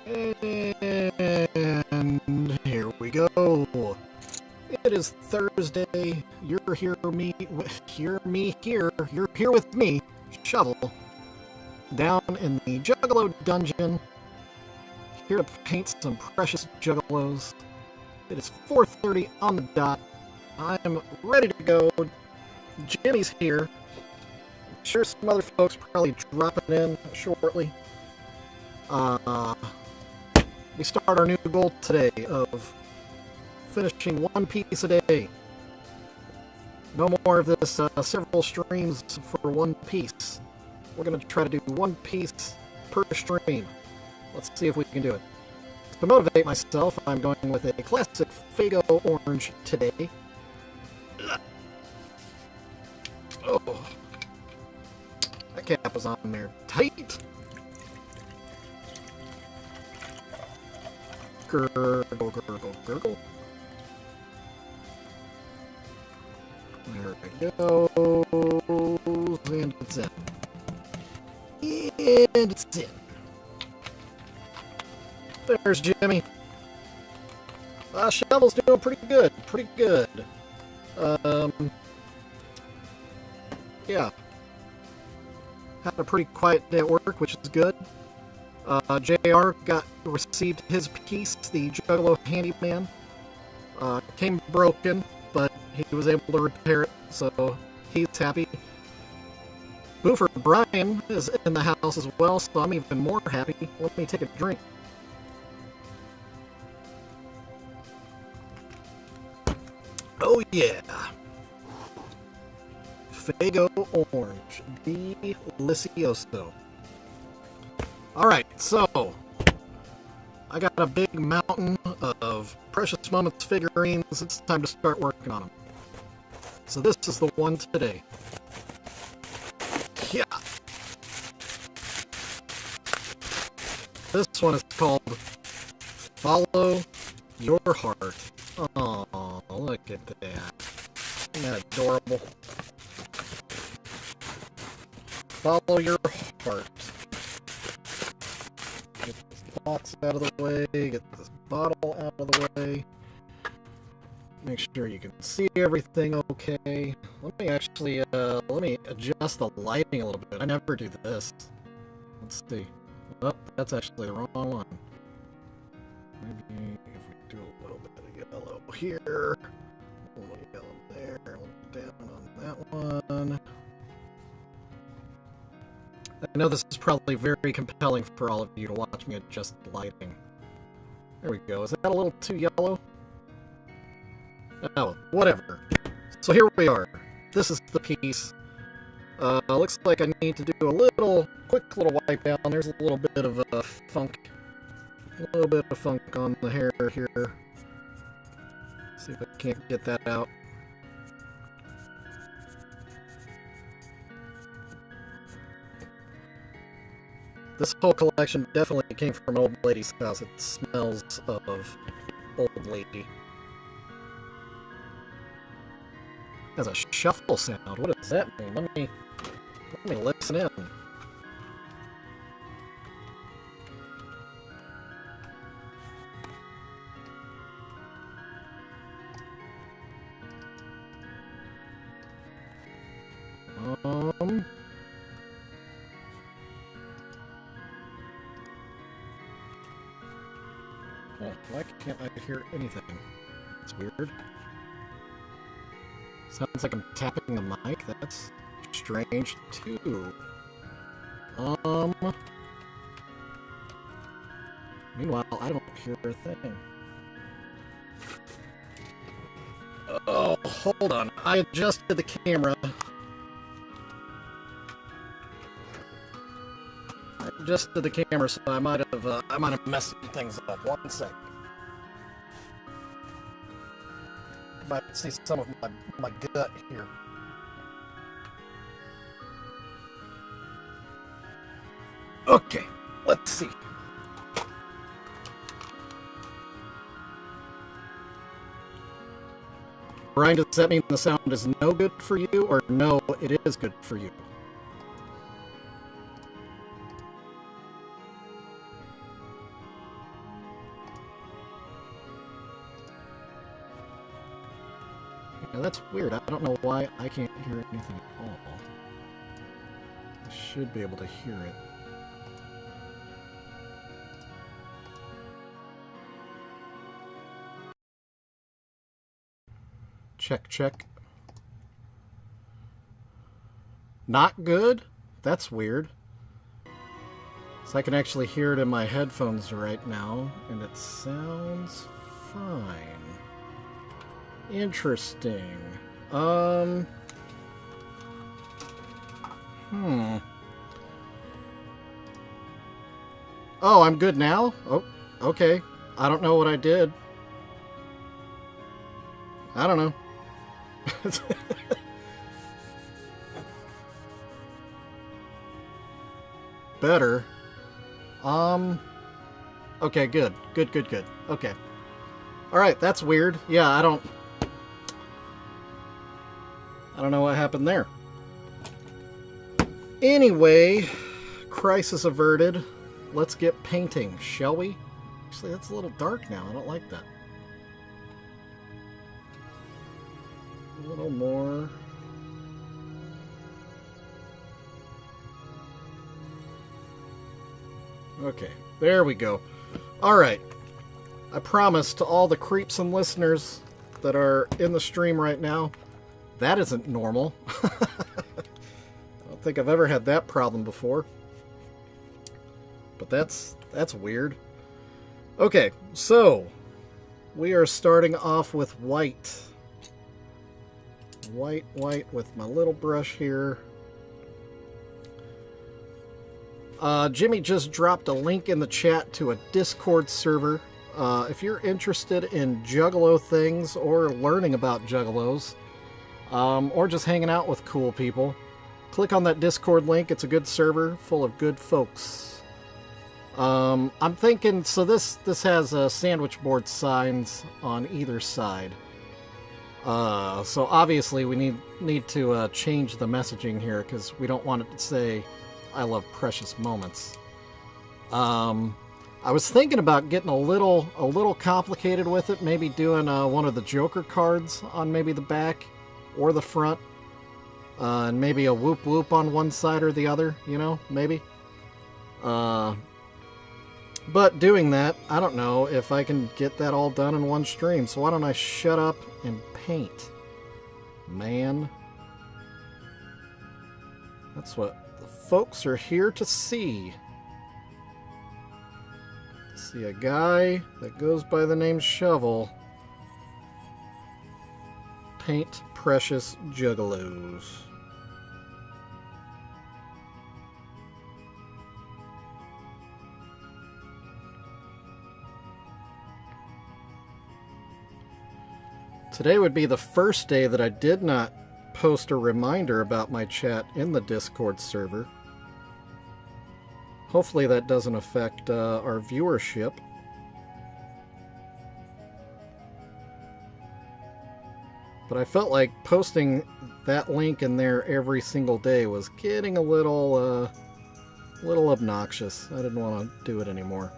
And here we go. It is Thursday. You're here with me, Shovel, down in the Juggalo dungeon, here to paint some precious Juggalos. It is 4:30 on the dot. I'm ready to go. Jimmy's here. I'm sure some other folks probably dropping in shortly. We start our new goal today of finishing one piece a day. No more of this several streams for one piece. We're going to try to do one piece per stream. Let's see if we can do it. To motivate myself, I'm going with a classic Fago orange today. Oh, that cap was on there tight. Gurgle, gurgle, gurgle. There it goes, and it's in. And it's in. There's Jimmy. Shovel's doing pretty good, yeah. Had a pretty quiet day at work, which is good. JR received his piece, the Juggalo handyman. Came broken, but he was able to repair it, so he's happy. Boofer Brian is in the house as well, so I'm even more happy. Let me take a drink. Oh yeah! Fago Orange. Delicioso. Alright, so I got a big mountain of Precious Moments figurines. It's time to start working on them. So this is the one today. Yeah. This one is called Follow Your Heart. Oh, look at that. Isn't that adorable? Follow your heart. Get this box out of the way, get this bottle out of the way. Make sure you can see everything okay. Let me adjust the lighting a little bit. I never do this. Let's see. Oh, that's actually the wrong one. Maybe if we do a little bit of yellow here, a little yellow there, a little down on that one. I know this is probably very compelling for all of you to watch me adjust the lighting. There we go. Is that a little too yellow? Oh, whatever. So here we are. This is the piece. Looks like I need to do a quick little wipe down. There's a little bit of funk. A little bit of funk on the hair here. See if I can't get that out. This whole collection definitely came from an old lady's house. It smells of old lady. It has a shuffle sound. What does that mean? Let me listen in. Oh, why can't I hear anything? It's weird. Sounds like I'm tapping the mic. That's strange, too. Meanwhile, I don't hear a thing. Oh, hold on. I adjusted the camera. So I might have messed things up. 1 sec. You might see some of my gut here. Okay, let's see. Brian, does that mean the sound is no good for you, or no, it is good for you? Yeah, that's weird. I don't know why I can't hear anything at all. I should be able to hear it. Check, check. Not good? That's weird. So I can actually hear it in my headphones right now, and it sounds fine. Interesting. Oh, I'm good now? Oh, okay. I don't know what I did. I don't know. Better. Okay, good. Good, good, good. Okay. Alright, that's weird. Yeah, I don't know what happened there. Anyway, crisis averted. Let's get painting, shall we? Actually, that's a little dark now. I don't like that. A little more. Okay, there we go. Alright. I promise to all the creeps and listeners that are in the stream right now, that isn't normal. I don't think I've ever had that problem before. But that's weird. Okay, so we are starting off with white. White with my little brush here. Jimmy just dropped a link in the chat to a Discord server. If you're interested in Juggalo things or learning about Juggalos, or just hanging out with cool people, click on that Discord link. It's a good server full of good folks. I'm thinking, so this has sandwich board signs on either side. So obviously we need to change the messaging here because we don't want it to say I love precious moments. I was thinking about getting a little complicated with it, maybe doing one of the Joker cards on maybe the back or the front, and maybe a whoop whoop on one side or the other, you know, maybe. But doing that, I don't know if I can get that all done in one stream, so why don't I shut up and paint, man. That's what the folks are here to see. See a guy that goes by the name Shovel paint precious Juggalos. Today would be the first day that I did not post a reminder about my chat in the Discord server. Hopefully that doesn't affect our viewership. But I felt like posting that link in there every single day was getting a little obnoxious. I didn't want to do it anymore.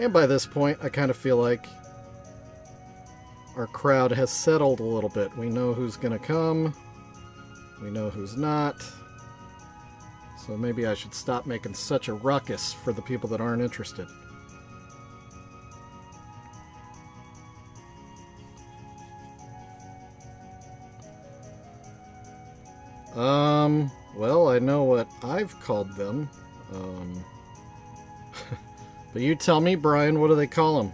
And by this point, I kind of feel like our crowd has settled a little bit. We know who's going to come. We know who's not. So maybe I should stop making such a ruckus for the people that aren't interested. Well, I know what I've called them. But you tell me, Brian, what do they call them?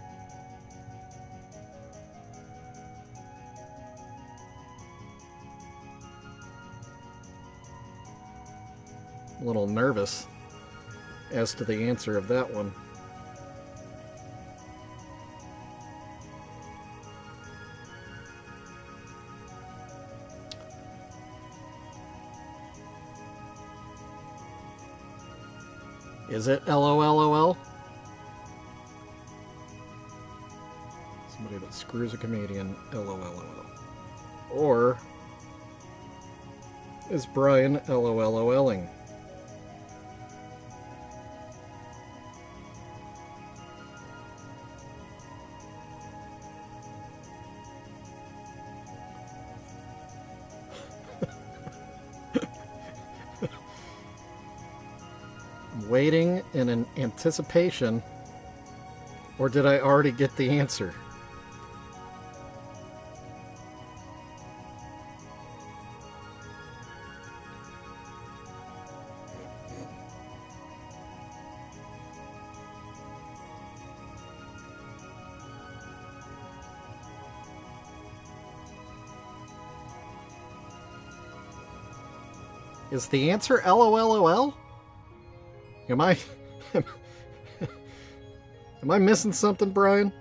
A little nervous as to the answer of that one. Is it LOLOL? Somebody that screws a comedian, LOLOL. Or is Brian LOLOLing? I'm waiting in an anticipation. Or did I already get the answer? Is the answer LOLOL? Am I am I missing something, Brian?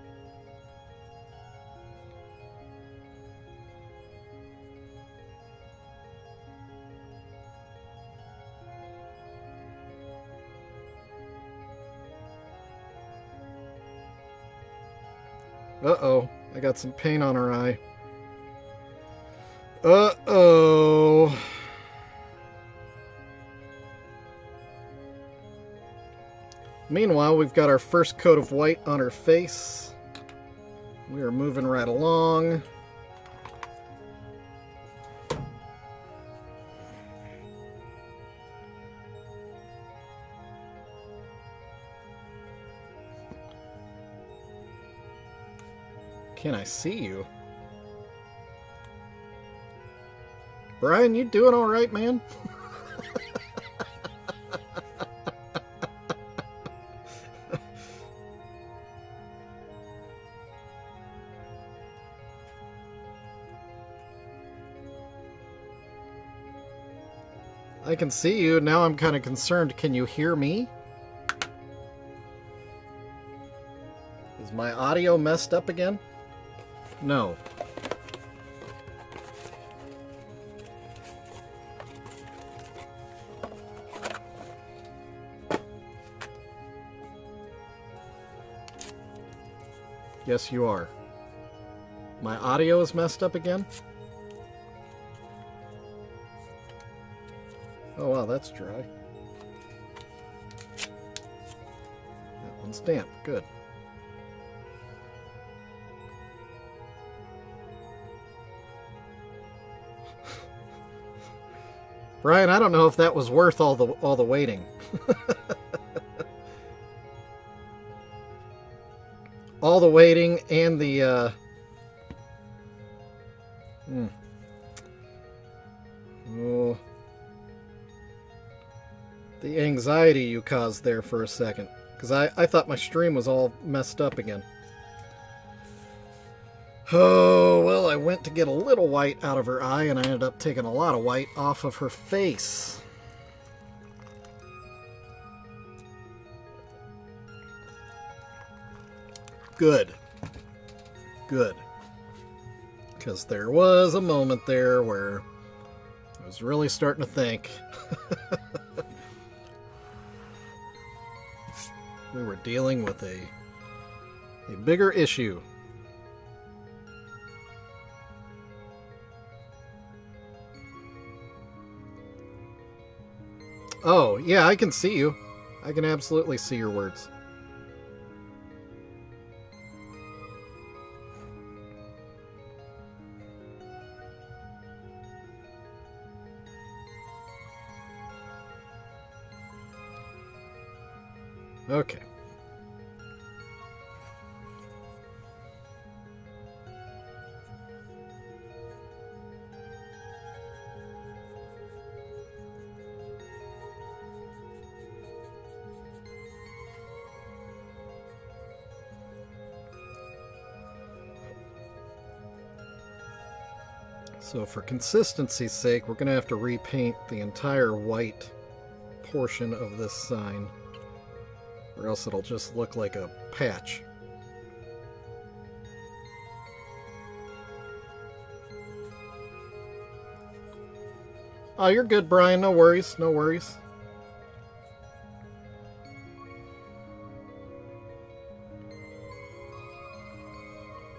Uh-oh, I got some paint on her eye. Uh-oh. Meanwhile, we've got our first coat of white on her face. We are moving right along. Can I see you? Brian, you doing all right, man? I can see you. Now I'm kind of concerned. Can you hear me? Is my audio messed up again? No. Yes, you are. My audio is messed up again? Oh, wow, that's dry. That one's damp. Good. Brian, I don't know if that was worth all the waiting. All the waiting and the oh, the anxiety you caused there for a second, because I thought my stream was all messed up again. Oh, well, I went to get a little white out of her eye, and I ended up taking a lot of white off of her face. Good. Good. Because there was a moment there where I was really starting to think we were dealing with a bigger issue. Oh, yeah, I can see you. I can absolutely see your words. Okay. So for consistency's sake, we're going to have to repaint the entire white portion of this sign, or else it'll just look like a patch. Oh, you're good, Brian. No worries. No worries.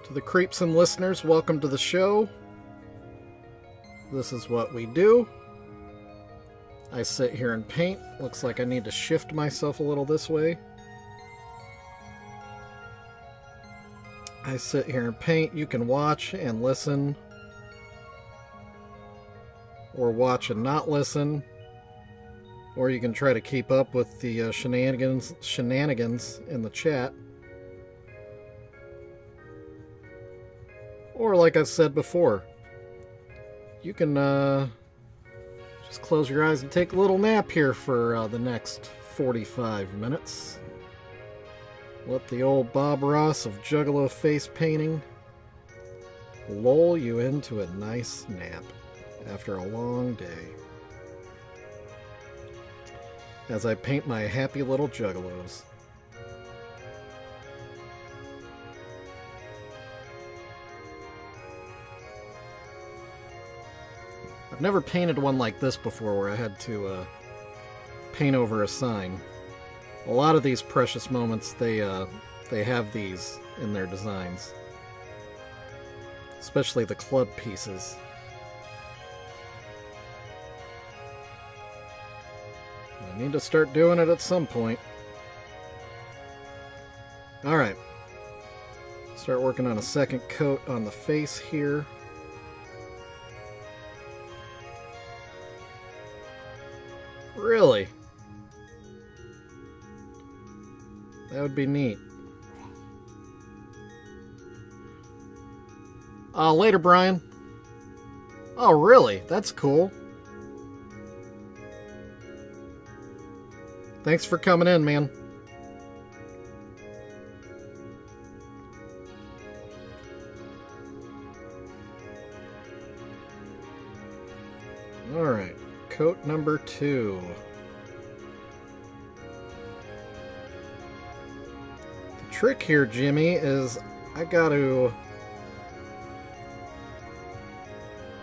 To the creeps and listeners, welcome to the show. This is what we do. I sit here and paint. Looks like I need to shift myself a little this way. I sit here and paint. You can watch and listen, or watch and not listen. Or you can try to keep up with the shenanigans in the chat. Or like I've said before, you can just close your eyes and take a little nap here for the next 45 minutes. Let the old Bob Ross of Juggalo face painting lull you into a nice nap after a long day. As I paint my happy little Juggalos. I've never painted one like this before where I had to paint over a sign. A lot of these precious moments, they have these in their designs. Especially the club pieces. I need to start doing it at some point. Alright. Start working on a second coat on the face here. Really? That would be neat. Later, Brian. Oh, really? That's cool. Thanks for coming in, man. Alright, coat number 2. The trick here, Jimmy, is I gotta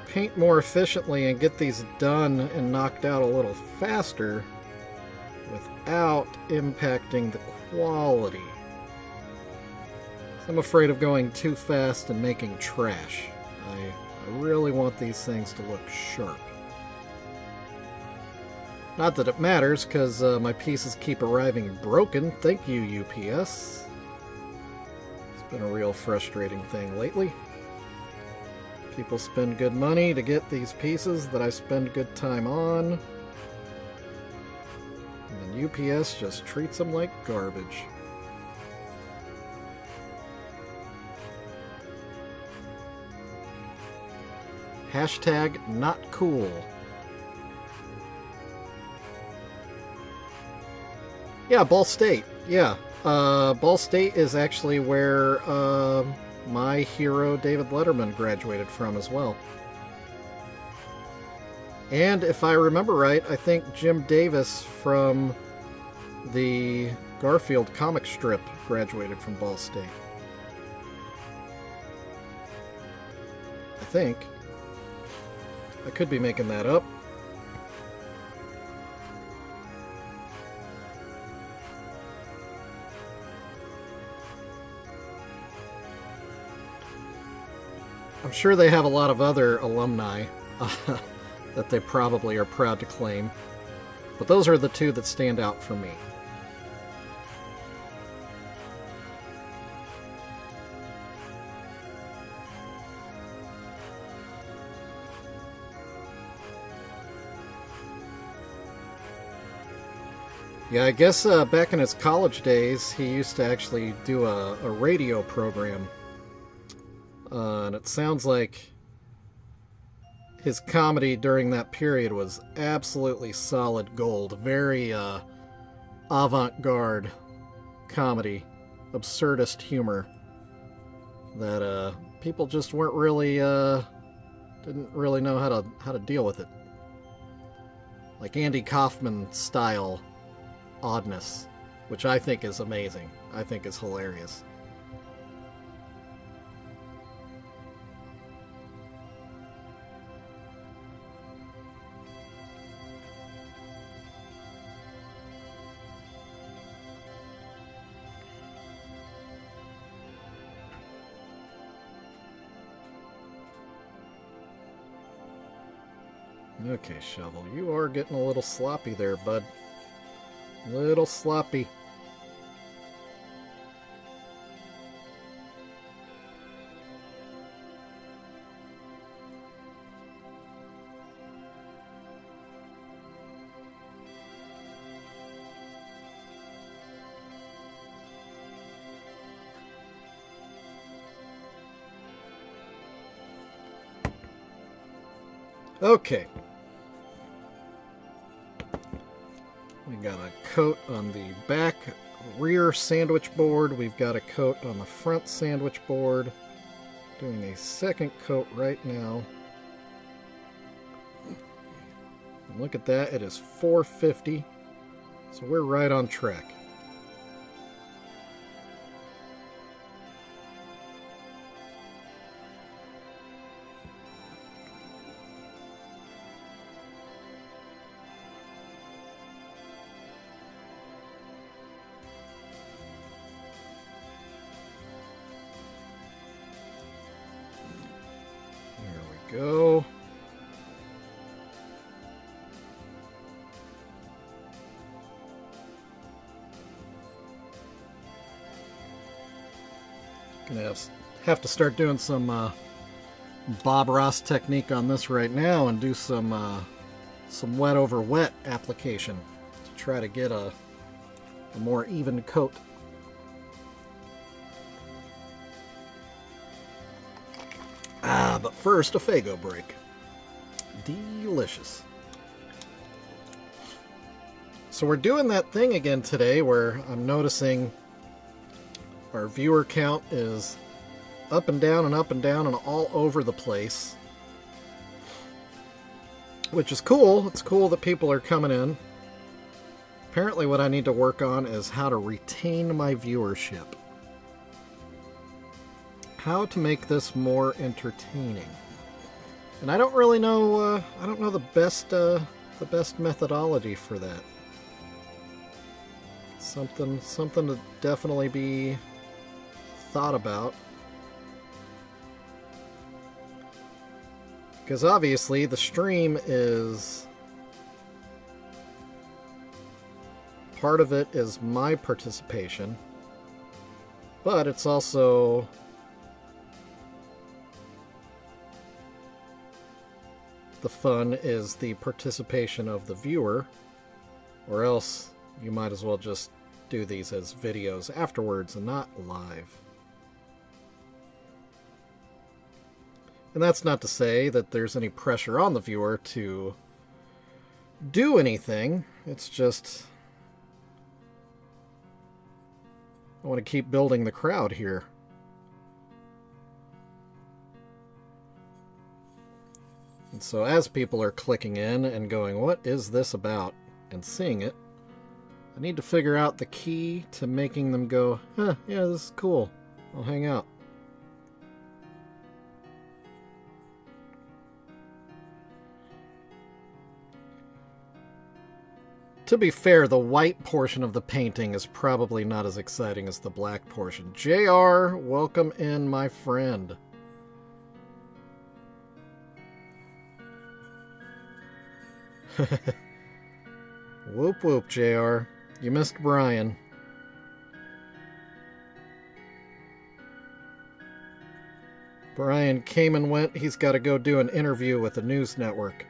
paint more efficiently and get these done and knocked out a little faster without impacting the quality. I'm afraid of going too fast and making trash. I really want these things to look sharp. Not that it matters, because my pieces keep arriving broken. Thank you, UPS. It's been a real frustrating thing lately. People spend good money to get these pieces that I spend good time on. And then UPS just treats them like garbage. Hashtag not cool. Yeah, Ball State. Yeah. Ball State is actually where my hero David Letterman graduated from as well. And if I remember right, I think Jim Davis from the Garfield comic strip graduated from Ball State. I think. I could be making that up. I'm sure they have a lot of other alumni that they probably are proud to claim, but those are the two that stand out for me. Yeah, I guess back in his college days, he used to actually do a radio program. And it sounds like his comedy during that period was absolutely solid gold. Very avant-garde comedy, absurdist humor that people just weren't really didn't really know how to deal with it. Like Andy Kaufman style oddness, which I think is amazing. I think is hilarious. Okay, Shovel, you are getting a little sloppy there, bud. Little sloppy. Okay. We got a coat on the back rear sandwich board. We've got a coat on the front sandwich board. Doing a second coat right now. And look at that, it is 450. So we're right on track. Go. Gonna have to start doing some Bob Ross technique on this right now and do some wet over wet application to try to get a more even coat. But first, a Faygo break. Delicious. So we're doing that thing again today where I'm noticing our viewer count is up and down and up and down and all over the place. Which is cool. It's cool that people are coming in. Apparently what I need to work on is how to retain my viewership. How to make this more entertaining. And I don't really know, I don't know the best methodology for that. Something to definitely be thought about. Because obviously the stream is, part of it is my participation, but it's also the fun is the participation of the viewer, or else you might as well just do these as videos afterwards and not live. And that's not to say that there's any pressure on the viewer to do anything. It's just I want to keep building the crowd here. And so as people are clicking in and going, what is this about? And seeing it, I need to figure out the key to making them go, huh, yeah, this is cool. I'll hang out. To be fair, the white portion of the painting is probably not as exciting as the black portion. JR, welcome in, my friend. Whoop whoop, JR. You missed Brian. Brian came and went. He's got to go do an interview with a news network.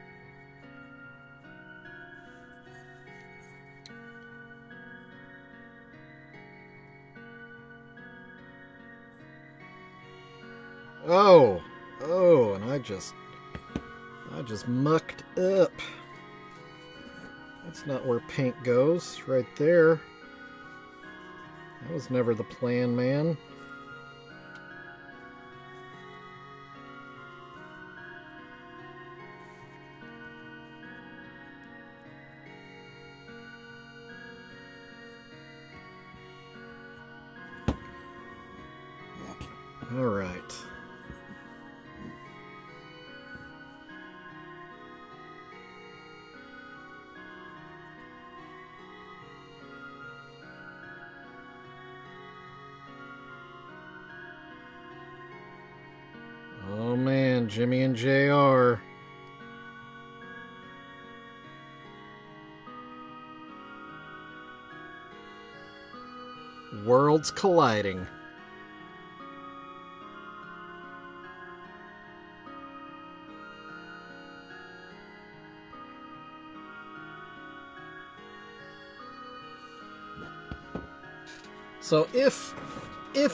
Oh, and I just mucked up. That's not where paint goes, right there. That was never the plan, man. All right. Oh man, Jimmy and JR. Worlds colliding. So if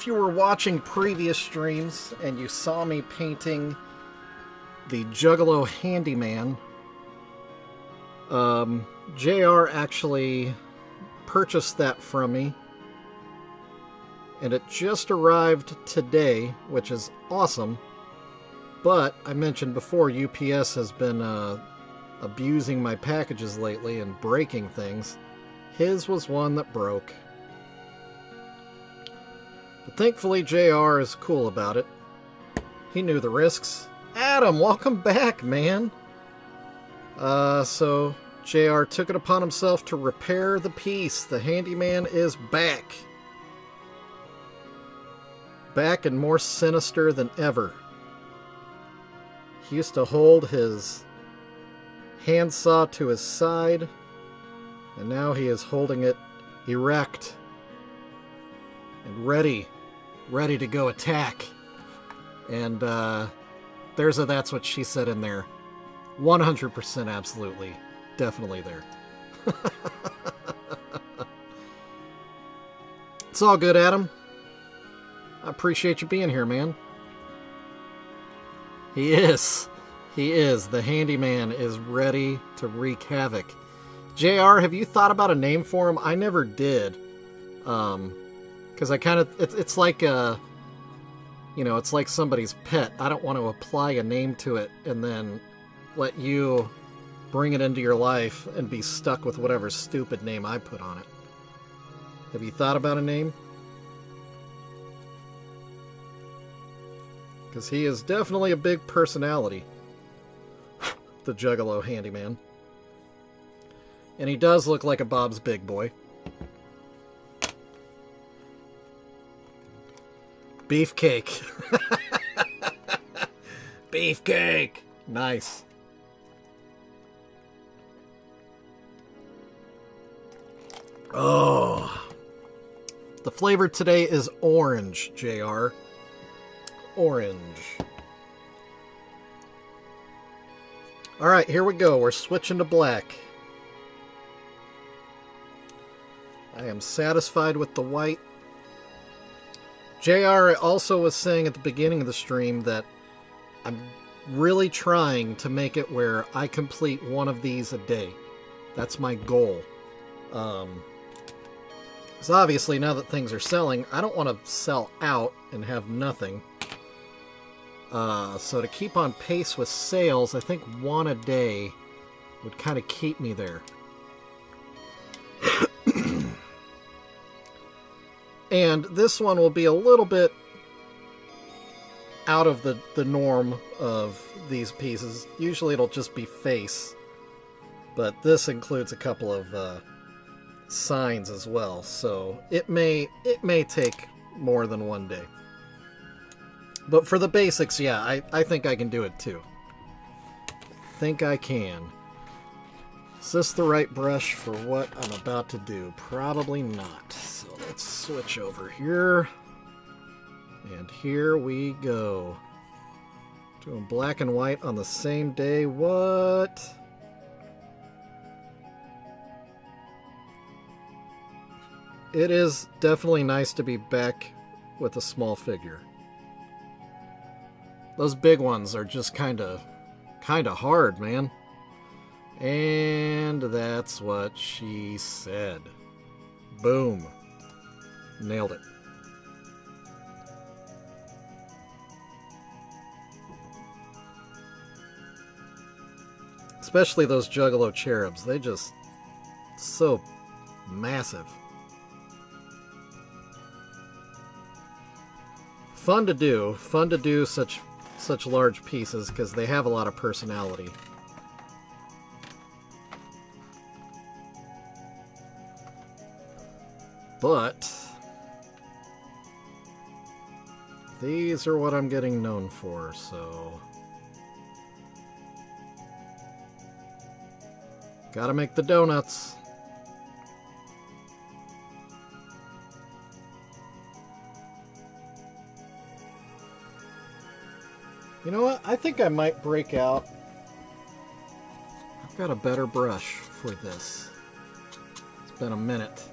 you were watching previous streams and you saw me painting the Juggalo Handyman. JR actually purchased that from me, and it just arrived today, which is awesome. But I mentioned before, UPS has been abusing my packages lately and breaking things. His was one that broke. But thankfully, JR is cool about it. He knew the risks. Adam, welcome back, man. So JR took it upon himself to repair the piece. The handyman is back. Back and more sinister than ever. He used to hold his handsaw to his side, and now he is holding it erect and ready to go attack. And there's a "that's what she said" in there. 100% absolutely. Definitely there. It's all good, Adam. I appreciate you being here, man. He is. He is. The handyman is ready to wreak havoc. JR, have you thought about a name for him? I never did. Because I kind of... It's like a... You know, it's like somebody's pet. I don't want to apply a name to it and then let you bring it into your life and be stuck with whatever stupid name I put on it. Have you thought about a name? Because he is definitely a big personality. The Juggalo Handyman. And he does look like a Bob's Big Boy. Beefcake. Beefcake. Nice. Oh. The flavor today is orange, JR. Orange. Alright, here we go. We're switching to black. I am satisfied with the white. JR also was saying at the beginning of the stream that I'm really trying to make it where I complete one of these a day. That's my goal. Because obviously now that things are selling, I don't want to sell out and have nothing. So to keep on pace with sales, I think one a day would kind of keep me there. And this one will be a little bit out of the norm of these pieces. Usually it'll just be face, but this includes a couple of signs as well, so it may take more than one day. But for the basics, yeah, I think I can do it too. Think I can. Is this the right brush for what I'm about to do? Probably not. So let's switch over here. And here we go. Doing black and white on the same day. What? It is definitely nice to be back with a small figure. Those big ones are just kind of hard, man. And that's what she said. Boom. Nailed it. Especially those Juggalo cherubs. They just so massive. Fun to do such large pieces because they have a lot of personality. But these are what I'm getting known for, so gotta make the donuts. You know what? I think I might break out. I've got a better brush for this. It's been a minute.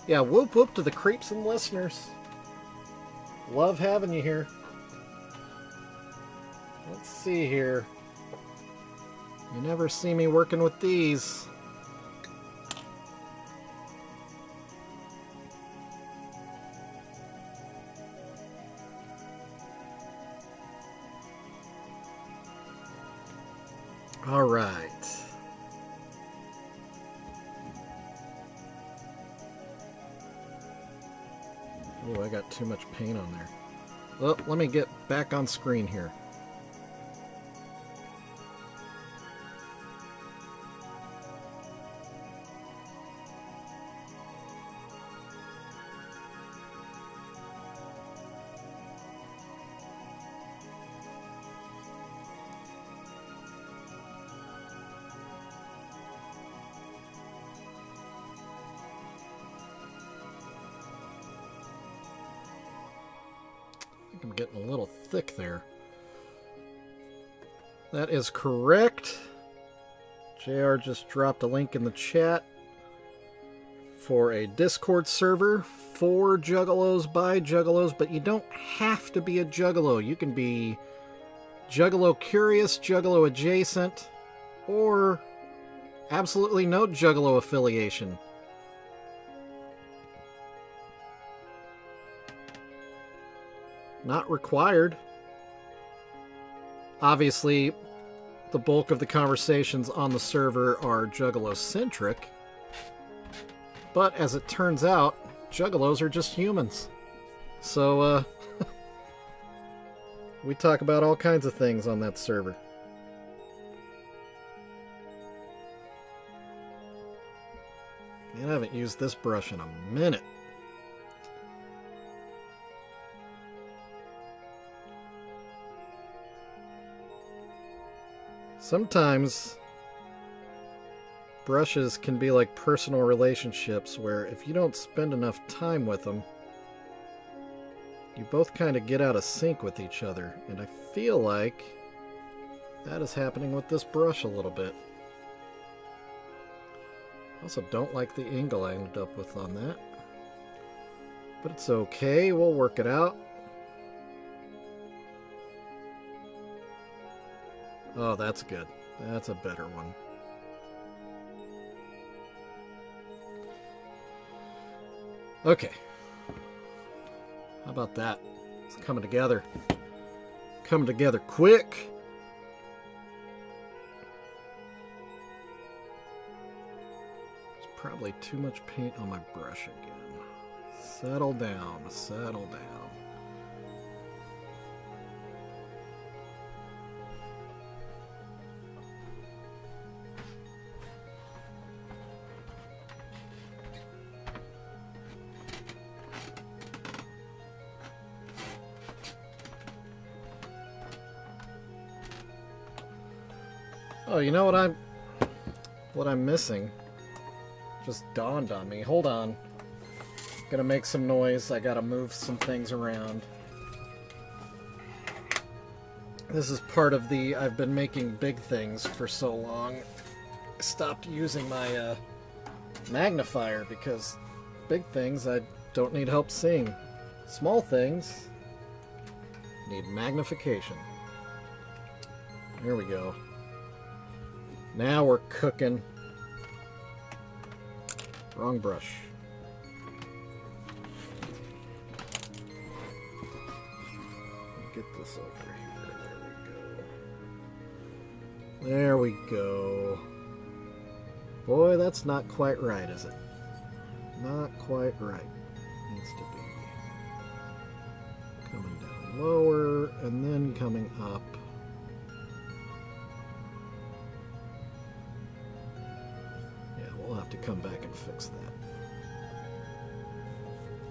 Yeah, whoop whoop to the creeps and listeners. Love having you here. Let's see here. You never see me working with these. All right. Oh, I got too much paint on there. Well, let me get back on screen here. I'm getting a little thick there. That is correct. JR just dropped a link in the chat for a Discord server for Juggalos by Juggalos, but you don't have to be a Juggalo. You can be Juggalo curious, Juggalo adjacent, or absolutely no Juggalo affiliation. Not required. Obviously, the bulk of the conversations on the server are Juggalo-centric, but as it turns out, Juggalos are just humans. So, we talk about all kinds of things on that server. Man, I haven't used this brush in a minute. Sometimes brushes can be like personal relationships where if you don't spend enough time with them, you both kind of get out of sync with each other. And I feel like that is happening with this brush a little bit. I also don't like the angle I ended up with on that. But it's okay, we'll work it out. Oh, that's good. That's a better one. Okay. How about that? It's coming together. Coming together quick. There's probably too much paint on my brush again. Settle down, settle down. Oh, you know what I'm missing? Just dawned on me. Hold on. Gonna make some noise. I gotta move some things around. This is part of the I've been making big things for so long. I stopped using my magnifier because big things I don't need help seeing. Small things need magnification. There we go. Now we're cooking. Wrong brush. Get this over here. There we go. There we go. Boy, that's not quite right, is it? Not quite right. Needs to be coming down lower and then coming up. We'll have to come back and fix that.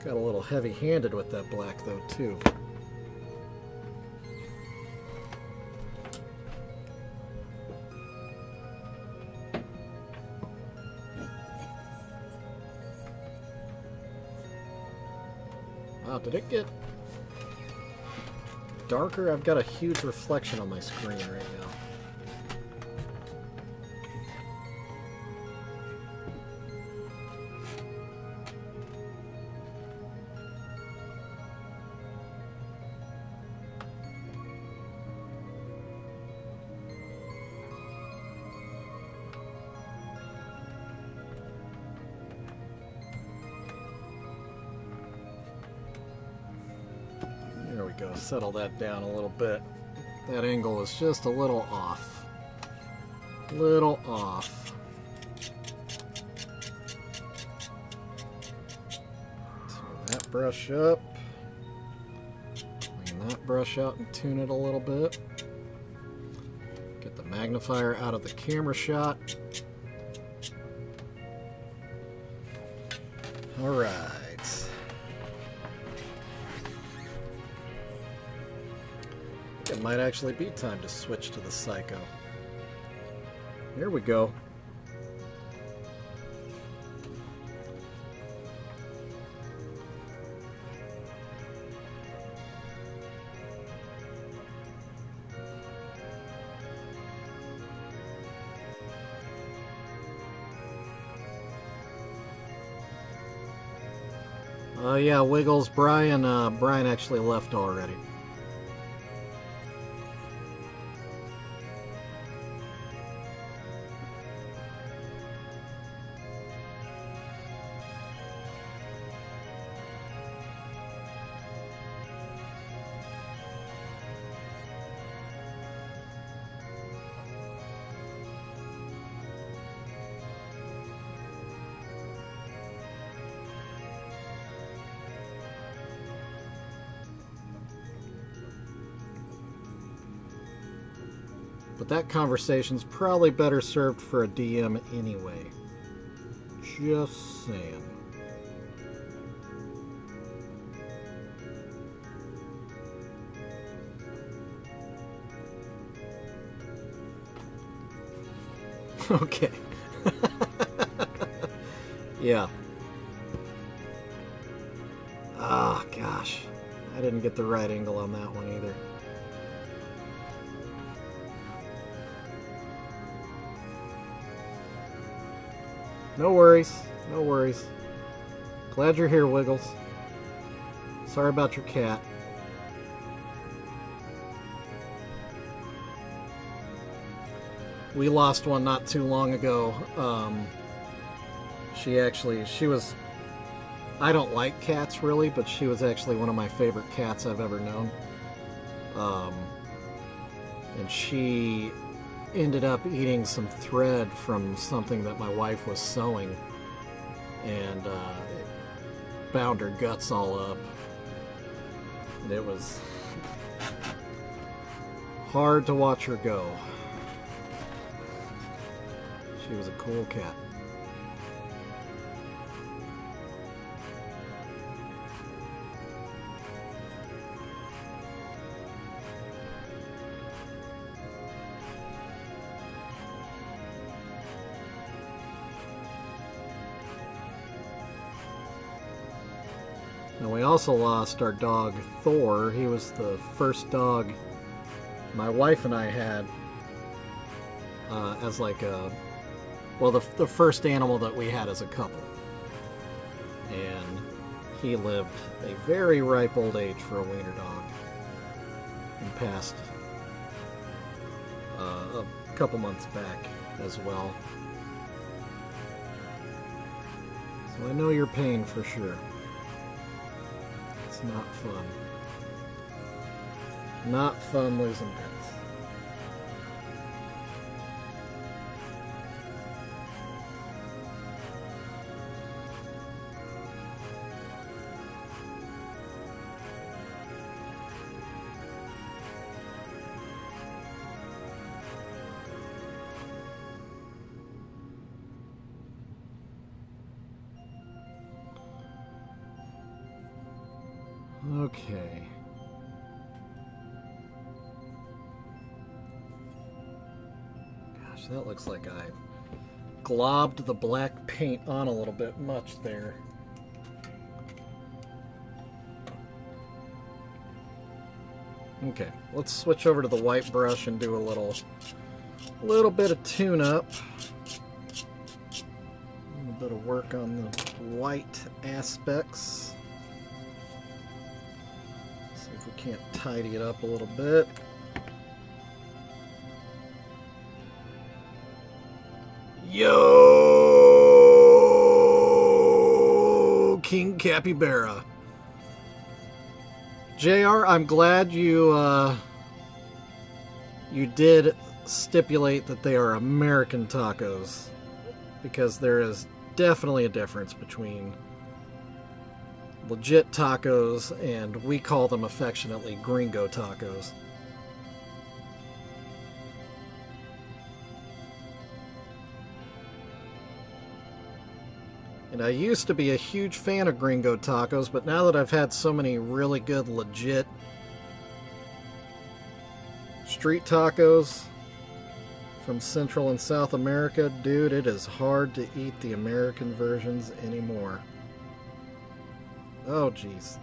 Got a little heavy-handed with that black, though, too. Wow, did it get darker? I've got a huge reflection on my screen right now. go. Settle that down a little bit. That angle is just a little off. Little off. Tune that brush up. Clean that brush out and tune it a little bit. Get the magnifier out of the camera shot. All right. It might actually be time to switch to the Psycho. Here we go. Yeah, Wiggles, Brian actually left already. But that conversation's probably better served for a DM anyway. Just saying. Okay. Yeah. Ah, gosh. I didn't get the right angle on that one either. No worries, no worries. Glad you're here, Wiggles. Sorry about your cat. We lost one not too long ago. She was, I don't like cats really, but she was actually one of my favorite cats I've ever known. And she ended up eating some thread from something that my wife was sewing, and it bound her guts all up. And it was hard to watch her go. She was a cool cat. Now we also lost our dog Thor. He was the first dog my wife and I had as like a, well, the first animal that we had as a couple. And he lived a very ripe old age for a wiener dog and passed a couple months back as well. So I know your pain for sure. It's not fun. Not fun losing pets. Okay. Gosh, that looks like I globbed the black paint on a little bit much there. Okay, let's switch over to the white brush and do a little bit of tune-up. A little bit of work on the white aspects. Can't tidy it up a little bit. Yo, King Capybara. JR, I'm glad you did stipulate that they are American tacos, because there is definitely a difference between legit tacos and we call them affectionately gringo tacos. And I used to be a huge fan of gringo tacos, but now that I've had so many really good legit street tacos from Central and South America, dude, it is hard to eat the American versions anymore. Oh, jeez.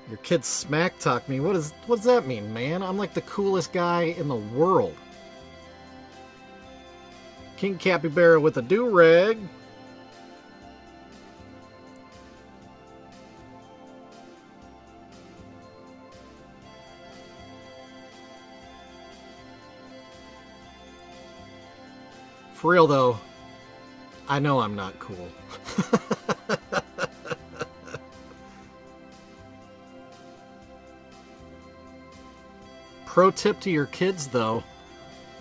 Your kids smack talk me. What does that mean, man? I'm like the coolest guy in the world. King Capybara with a do-rag. For real though, I know I'm not cool. Pro tip to your kids though,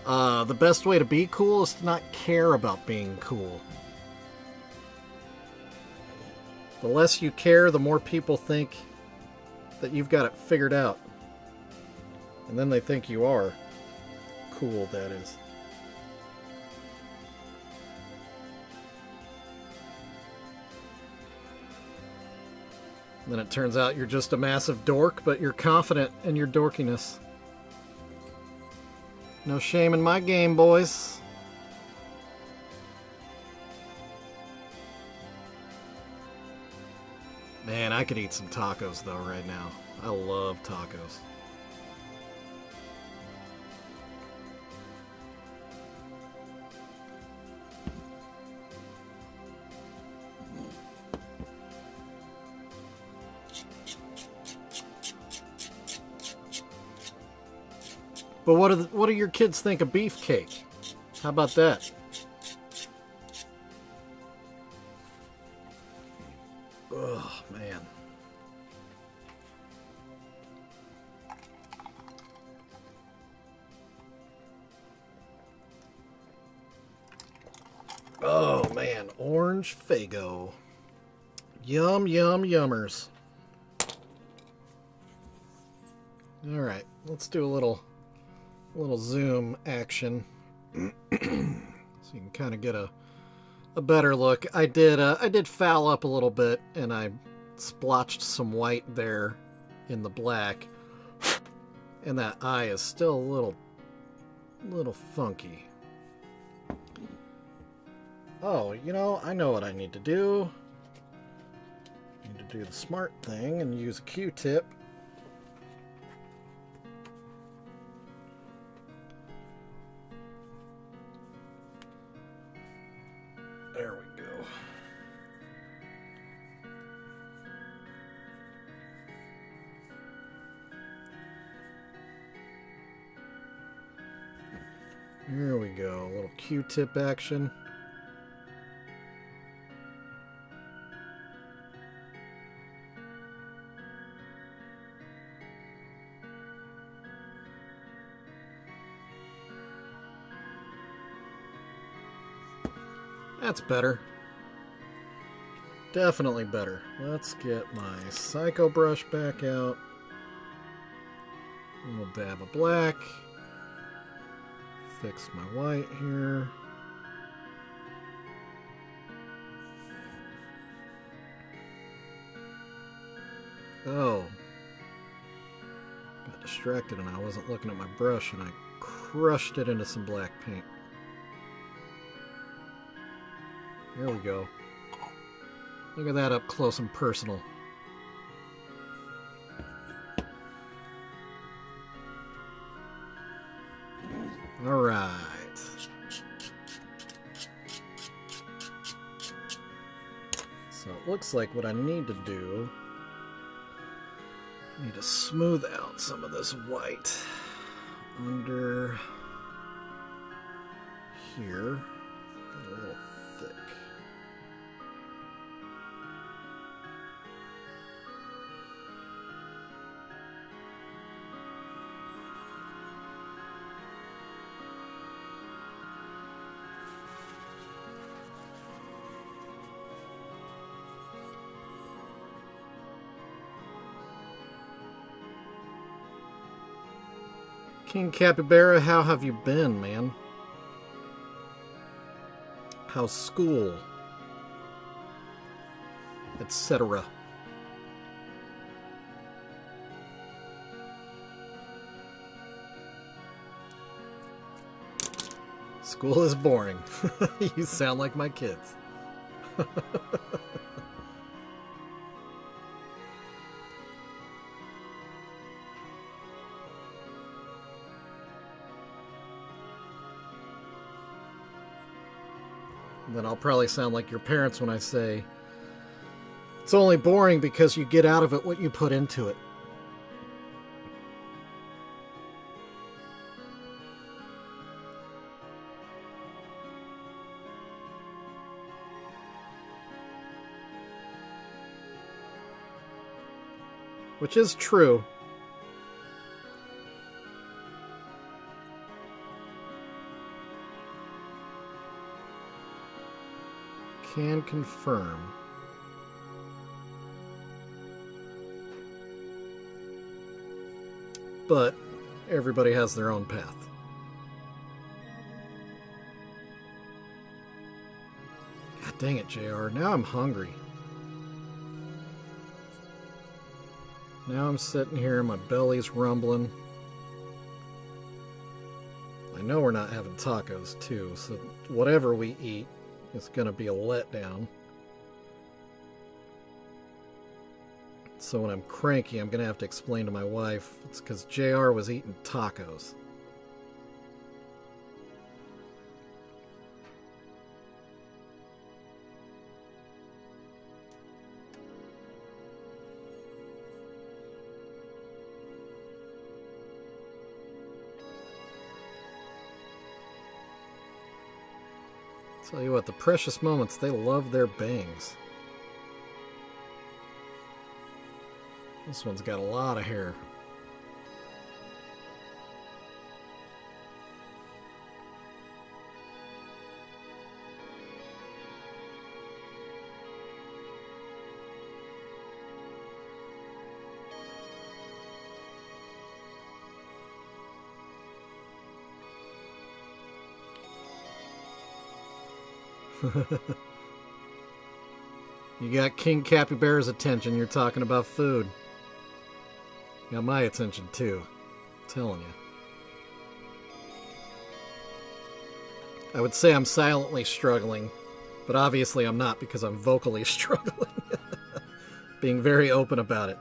the best way to be cool is to not care about being cool. The less you care, the more people think that you've got it figured out. And then they think you are cool, that is. And then it turns out you're just a massive dork, but you're confident in your dorkiness. No shame in my game, boys. Man, I could eat some tacos, though, right now. I love tacos. But what do your kids think of beefcake? How about that? Oh, man. Oh, man. Orange Faygo. Yum, yum, yummers. All right. Let's do a little zoom action so you can kind of get a better look. I did foul up a little bit and I splotched some white there in the black, and that eye is still a little funky. Oh, you know, I know what I need to do. I need to do the smart thing and use a Q-tip. There we go. There we go. A little Q-tip action. That's better. Definitely better. Let's get my Psycho brush back out. A little dab of black. Fix my white here. Oh. Got distracted and I wasn't looking at my brush and I crushed it into some black paint. There we go. Look at that up close and personal. All right. So it looks like what I need to do, I need to smooth out some of this white under here. A little thick. King Capybara, how have you been, man? How's school? Etc. School is boring. You sound like my kids. Then I'll probably sound like your parents when I say, it's only boring because you get out of it what you put into it. Which is true. Can confirm. But everybody has their own path. God dang it, JR. Now I'm hungry. Now I'm sitting here, my belly's rumbling. I know we're not having tacos, too, so whatever we eat, it's going to be a letdown. So when I'm cranky, I'm going to have to explain to my wife it's because JR was eating tacos. Tell you what, the precious moments, they love their bangs. This one's got a lot of hair. You got King Capybara's attention, you're talking about food. You got my attention too. I'm telling you. I would say I'm silently struggling, but obviously I'm not because I'm vocally struggling. Being very open about it.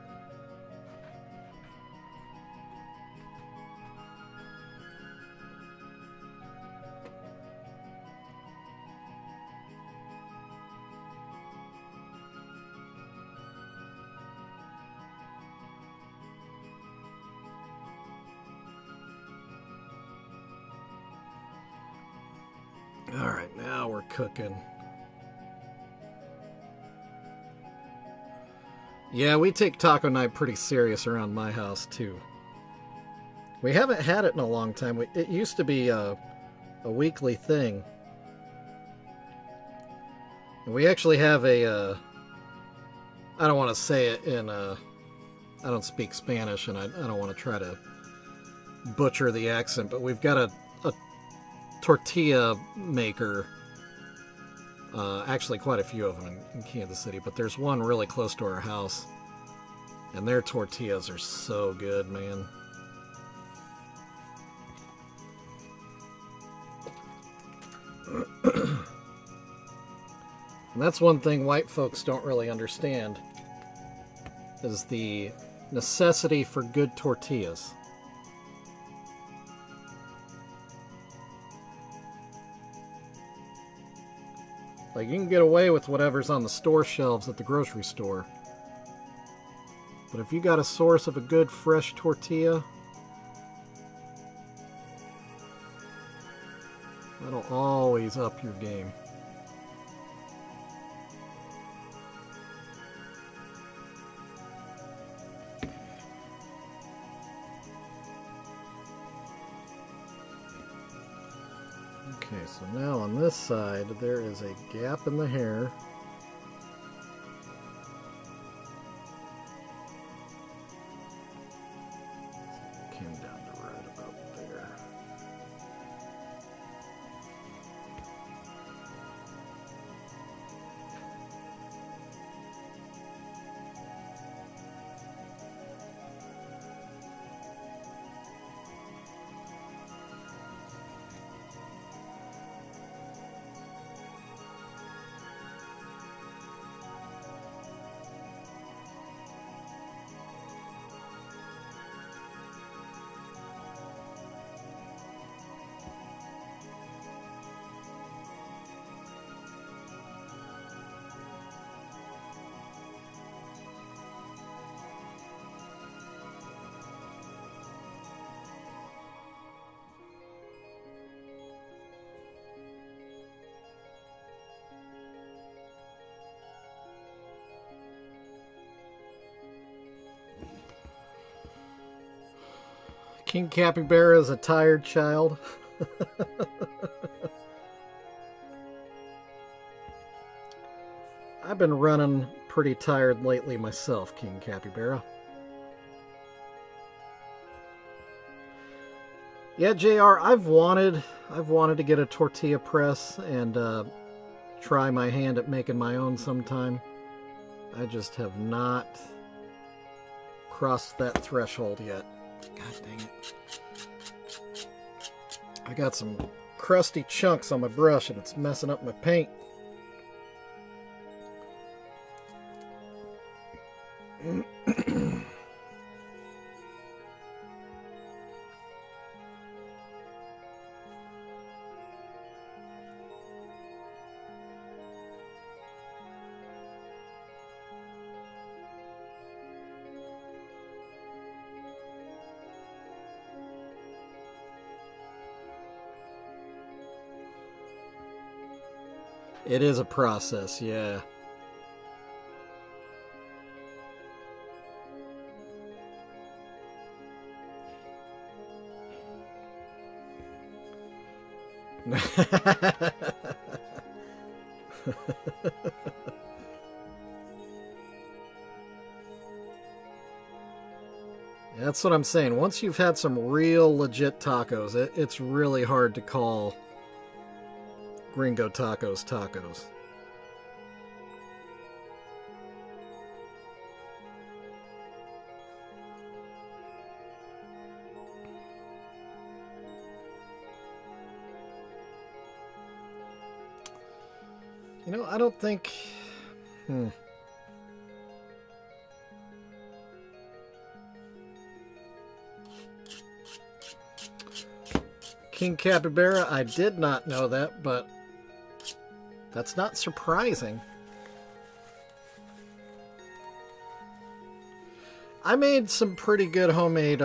Alright, now we're cooking. Yeah, we take taco night pretty serious around my house, too. We haven't had it in a long time. It used to be a weekly thing. And we actually have a... I don't want to say it in... I don't speak Spanish, and I don't want to try to butcher the accent, but we've got a tortilla maker, actually quite a few of them in Kansas City, but there's one really close to our house, and their tortillas are so good, man. And that's one thing white folks don't really understand, is the necessity for good tortillas. Like, you can get away with whatever's on the store shelves at the grocery store. But if you got a source of a good fresh tortilla, that'll always up your game. Okay, so now on this side, there is a gap in the hair. Came down to right about there. King Capybara is a tired child. I've been running pretty tired lately myself, King Capybara. Yeah, JR, I've wanted to get a tortilla press and try my hand at making my own sometime. I just have not crossed that threshold yet. God dang it. I got some crusty chunks on my brush and it's messing up my paint. It is a process, yeah. That's what I'm saying. Once you've had some real legit tacos, it's really hard to call Gringo tacos tacos. You know, I don't think... King Capybara, I did not know that, but that's not surprising. I made some pretty good homemade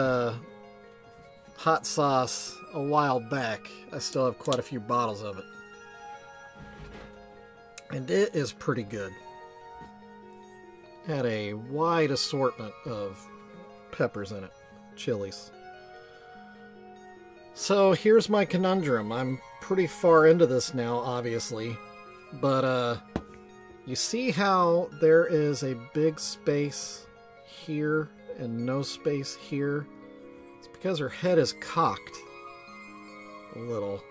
hot sauce a while back. I still have quite a few bottles of it. And it is pretty good. Had a wide assortment of peppers in it, chilies. So here's my conundrum. I'm pretty far into this now, obviously. But you see how there is a big space here and no space here? It's because her head is cocked a little.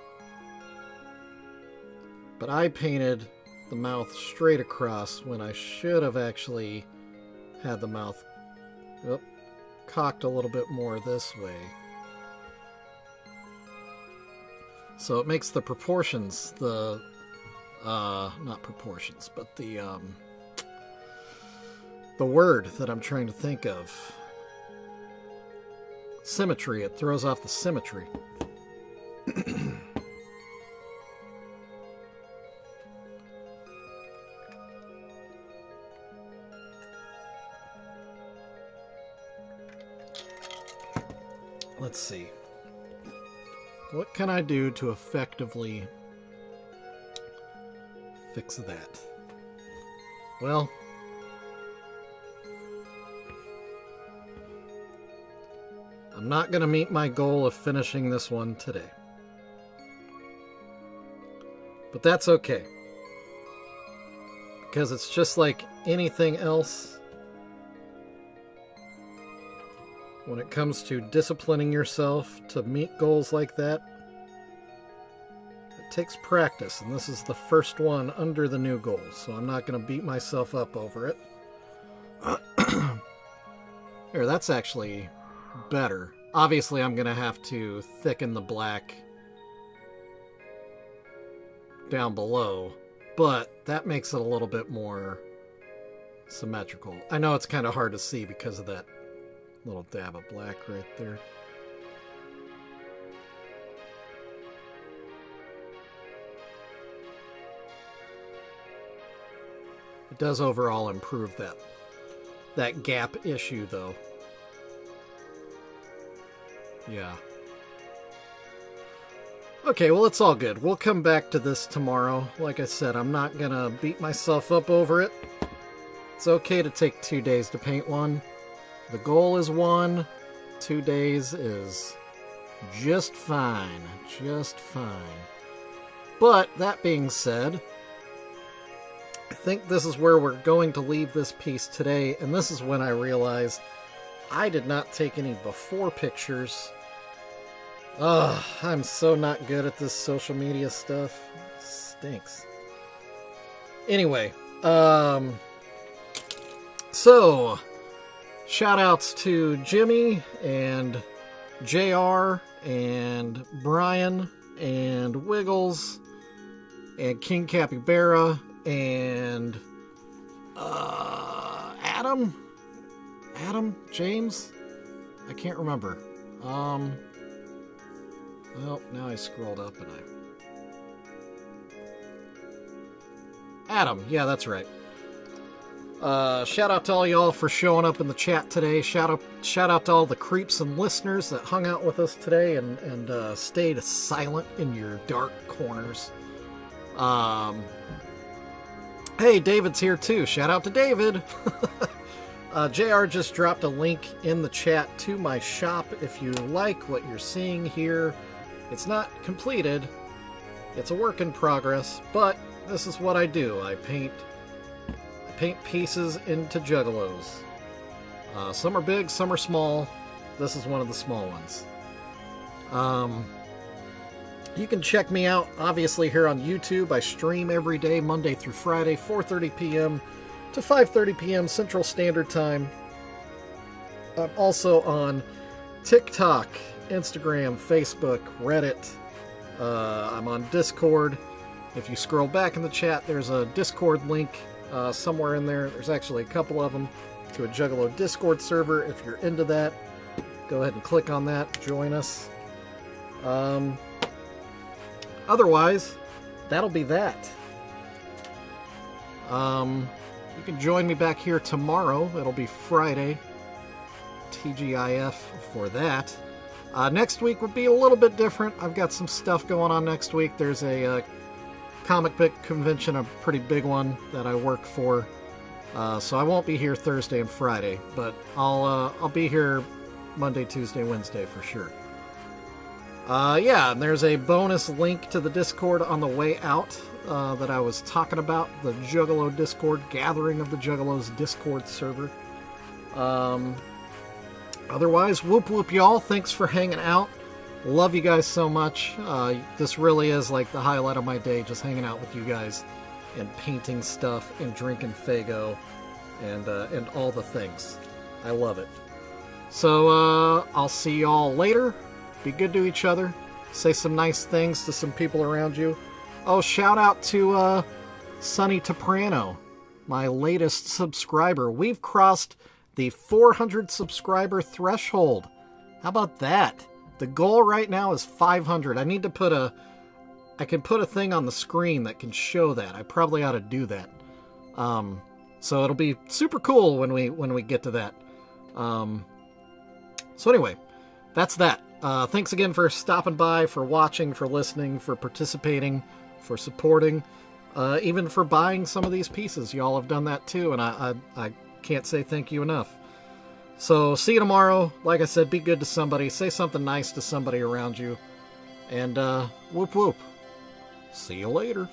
But I painted the mouth straight across when I should have actually had the mouth cocked a little bit more this way. So it makes the proportions, not proportions, but the word that I'm trying to think of. Symmetry. It throws off the symmetry. let's see. What can I do to effectively fix that? Well, I'm not going to meet my goal of finishing this one today. But that's okay. Because it's just like anything else. When it comes to disciplining yourself to meet goals like that, it takes practice, and this is the first one under the new goal, so I'm not going to beat myself up over it. Here, that's actually better. Obviously, I'm going to have to thicken the black down below, but that makes it a little bit more symmetrical. I know it's kind of hard to see because of that little dab of black right there. It does overall improve that gap issue, though. Yeah. Okay, well, it's all good. We'll come back to this tomorrow. Like I said, I'm not gonna beat myself up over it. It's okay to take 2 days to paint one. The goal is 1. 2 days is just fine. Just fine. But, that being said, I think this is where we're going to leave this piece today, and this is when I realized I did not take any before pictures. Ugh, I'm so not good at this social media stuff. It stinks. Anyway, so, shout-outs to Jimmy, and JR, and Brian, and Wiggles, and King Capybara, and Adam? James? I can't remember. Well, now I scrolled up and Adam, yeah, that's right. Shout out to all y'all for showing up in the chat today. Shout out to all the creeps and listeners that hung out with us today and stayed silent in your dark corners. Hey, David's here too. Shout out to David. JR just dropped a link in the chat to my shop if you like what you're seeing here. It's not completed. It's a work in progress, but this is what I do. I paint pieces into Juggalos. Some are big, some are small. This is one of the small ones. You can check me out, obviously, here on YouTube. I stream every day, Monday through Friday, 4:30 p.m. to 5:30 p.m. Central Standard Time. I'm also on TikTok, Instagram, Facebook, Reddit. I'm on Discord. If you scroll back in the chat, there's a Discord link somewhere in there. There's actually a couple of them to a Juggalo Discord server. If you're into that, go ahead and click on that. Join us. Otherwise, that'll be that. You can join me back here tomorrow. It'll be Friday. TGIF for that. Next week would be a little bit different. I've got some stuff going on next week. There's a comic book convention, a pretty big one that I work for. So I won't be here Thursday and Friday, but I'll be here Monday, Tuesday, Wednesday for sure. Yeah, and there's a bonus link to the Discord on the way out that I was talking about, the Juggalo Discord, Gathering of the Juggalos Discord server. Otherwise, whoop whoop y'all, thanks for hanging out. Love you guys so much. This really is like the highlight of my day, just hanging out with you guys and painting stuff and drinking Faygo and all the things. I love it. So I'll see y'all later. Be good to each other. Say some nice things to some people around you. Oh, shout out to Sonny Toprano, my latest subscriber. We've crossed the 400 subscriber threshold. How about that? The goal right now is 500. I need to I can put a thing on the screen that can show that. I probably ought to do that. So it'll be super cool when we get to that. So anyway, that's that. Thanks again for stopping by, for watching, for listening, for participating, for supporting, even for buying some of these pieces. Y'all have done that too, and I can't say thank you enough. So see you tomorrow. Like I said, be good to somebody. Say something nice to somebody around you. And whoop whoop. See you later.